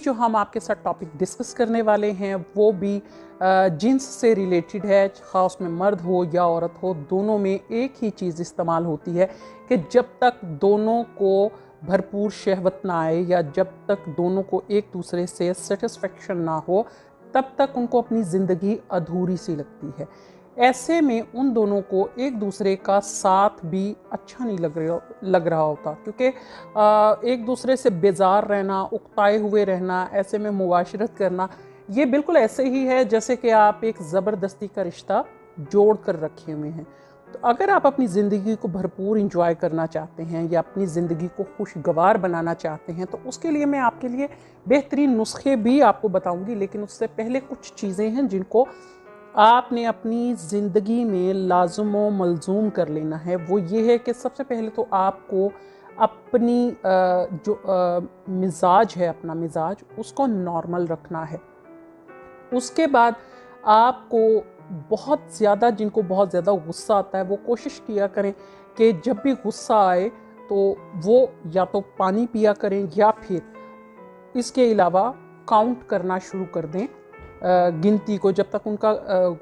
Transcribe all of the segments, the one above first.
जो हम आपके साथ टॉपिक डिस्कस करने वाले हैं वो भी जिन्स से रिलेटेड है। ख़ास में मर्द हो या औरत हो, दोनों में एक ही चीज़ इस्तेमाल होती है कि जब तक दोनों को भरपूर शहवत ना आए या जब तक दोनों को एक दूसरे से सेटिस्फेक्शन ना हो, तब तक उनको अपनी ज़िंदगी अधूरी सी लगती है। ऐसे में उन दोनों को एक दूसरे का साथ भी अच्छा नहीं लग रहा होता, क्योंकि एक दूसरे से बेजार रहना, उकताए हुए रहना, ऐसे में मुबाशरत करना, ये बिल्कुल ऐसे ही है जैसे कि आप एक ज़बरदस्ती का रिश्ता जोड़ कर रखे हुए हैं। तो अगर आप अपनी ज़िंदगी को भरपूर इंजॉय करना चाहते हैं या अपनी ज़िंदगी को खुशगवार बनाना चाहते हैं, तो उसके लिए मैं आपके लिए बेहतरीन नुस्खे भी आपको बताऊंगी। लेकिन उससे पहले कुछ चीज़ें हैं जिनको आपने अपनी ज़िंदगी में लाज़िम व मलज़ूम कर लेना है। वो ये है कि सबसे पहले तो आपको अपनी जो मिजाज है, अपना मिजाज उसको नॉर्मल रखना है। उसके बाद आपको बहुत ज़्यादा, जिनको बहुत ज़्यादा गुस्सा आता है, वो कोशिश किया करें कि जब भी गुस्सा आए तो वो या तो पानी पिया करें या फिर इसके अलावा काउंट करना शुरू कर दें गिनती को, जब तक उनका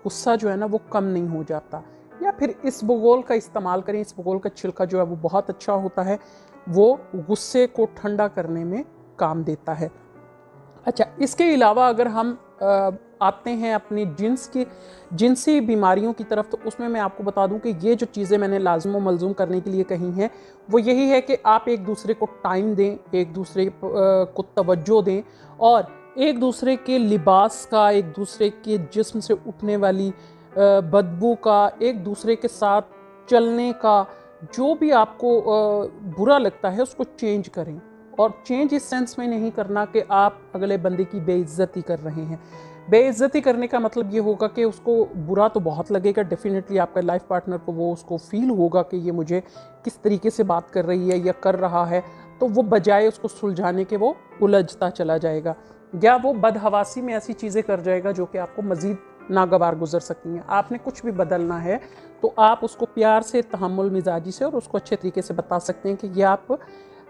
गुस्सा जो है ना वो कम नहीं हो जाता। या फिर इस बगोल का इस्तेमाल करें। इस बगोल का छिलका जो है वो बहुत अच्छा होता है, वो गुस्से को ठंडा करने में काम देता है। अच्छा, इसके अलावा अगर हम आते हैं अपनी जिनसी बीमारियों की तरफ, तो उसमें मैं आपको बता दूं कि ये जो चीज़ें मैंने लाज़िम व मलज़ूम करने के लिए कही हैं वो यही है कि आप एक दूसरे को टाइम दें, एक दूसरे को तवज्जो दें, और एक दूसरे के लिबास का, एक दूसरे के जिस्म से उठने वाली बदबू का, एक दूसरे के साथ चलने का, जो भी आपको बुरा लगता है उसको चेंज करें। और चेंज इस सेंस में नहीं करना कि आप अगले बंदे की बेइज्जती कर रहे हैं। बेइज्जती करने का मतलब ये होगा कि उसको बुरा तो बहुत लगेगा, डेफिनेटली आपका लाइफ पार्टनर को वो उसको फील होगा कि ये मुझे किस तरीके से बात कर रही है या कर रहा है, तो वो बजाय उसको सुलझाने के वो उलझता चला जाएगा या वो बदहवासी में ऐसी चीज़ें कर जाएगा जो कि आपको मज़ीद नागवार गुजर सकती हैं। आपने कुछ भी बदलना है तो आप उसको प्यार से, तहम्मुल मिजाजी से और उसको अच्छे तरीके से बता सकते हैं कि ये आप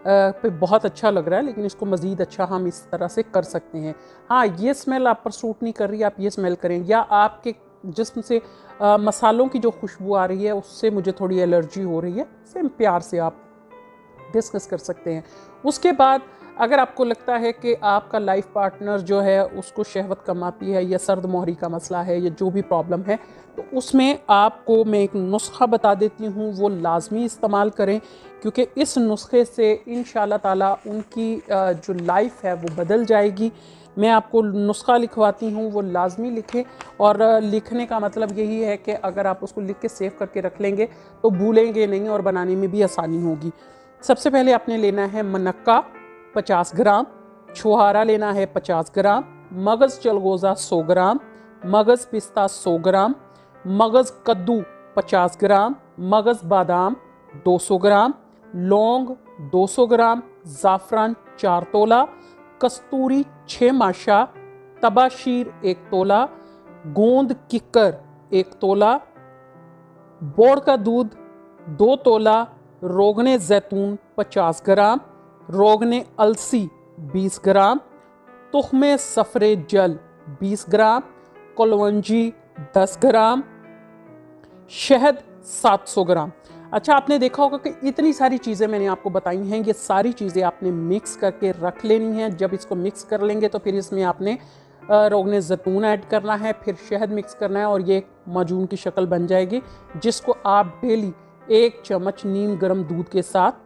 पे बहुत अच्छा लग रहा है, लेकिन इसको मज़ीद अच्छा हम इस तरह से कर सकते हैं। हाँ, ये स्मेल आप पर सूट नहीं कर रही, आप ये स्मेल करें, या आपके जिस्म से मसालों की जो खुशबू आ रही है उससे मुझे थोड़ी एलर्जी हो रही है, इसे प्यार से आप डिस्कस कर सकते हैं। उसके बाद अगर आपको लगता है कि आपका लाइफ पार्टनर जो है उसको शहवत कम आती है या सर्द मोहरी का मसला है या जो भी प्रॉब्लम है, तो उसमें आपको मैं एक नुस्खा बता देती हूँ, वो लाजमी इस्तेमाल करें, क्योंकि इस नुस्खे से इंशाल्लाह ताला उनकी जो लाइफ है वो बदल जाएगी। मैं आपको नुस्खा लिखवाती हूँ, वो लाजमी लिखें। और लिखने का मतलब यही है कि अगर आप उसको लिख के सेव करके रख लेंगे तो भूलेंगे नहीं और बनाने में भी आसानी होगी। सबसे पहले आपने लेना है मनक्का 50 ग्राम, छुहारा लेना है 50 ग्राम, मगज़ चलगोज़ा 100 ग्राम, मगज़ पिस्ता 100 ग्राम, मगज़ कद्दू 50 ग्राम, मगज़ बादाम 200 ग्राम, लौंग 200 ग्राम, ज़ाफ़रान 4 तोला, कस्तूरी 6 माशा, तबाशीर 1 तोला, गोंद किक्कर 1 तोला, बोड़ का दूध 2 तोला, रोगने जैतून 50 ग्राम, रोगने अलसी 20 ग्राम, तुख्मे सफ़रे जल 20 ग्राम, कलवंजी 10 ग्राम, शहद 700 ग्राम। अच्छा, आपने देखा होगा कि इतनी सारी चीज़ें मैंने आपको बताई हैं, ये सारी चीज़ें आपने मिक्स करके रख लेनी हैं। जब इसको मिक्स कर लेंगे तो फिर इसमें आपने रोगने ज़ैतून ऐड करना है, फिर शहद मिक्स करना है और ये एक माजून की शक्ल बन जाएगी, जिसको आप डेली 1 चम्मच नीम गर्म दूध के साथ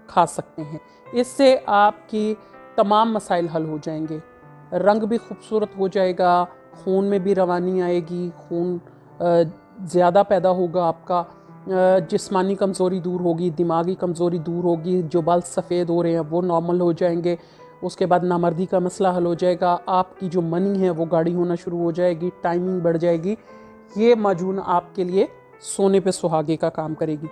खा सकते हैं। इससे आपकी तमाम मसाइल हल हो जाएंगे, रंग भी खूबसूरत हो जाएगा, खून में भी रवानी आएगी, खून ज़्यादा पैदा होगा, आपका जिस्मानी कमज़ोरी दूर होगी, दिमागी कमज़ोरी दूर होगी, जो बाल सफ़ेद हो रहे हैं वो नॉर्मल हो जाएंगे। उसके बाद नामर्दी का मसला हल हो जाएगा, आपकी जो मनी है वो गाढ़ी होना शुरू हो जाएगी, टाइमिंग बढ़ जाएगी। ये माजून आपके लिए सोने पे सुहागे का काम करेगी।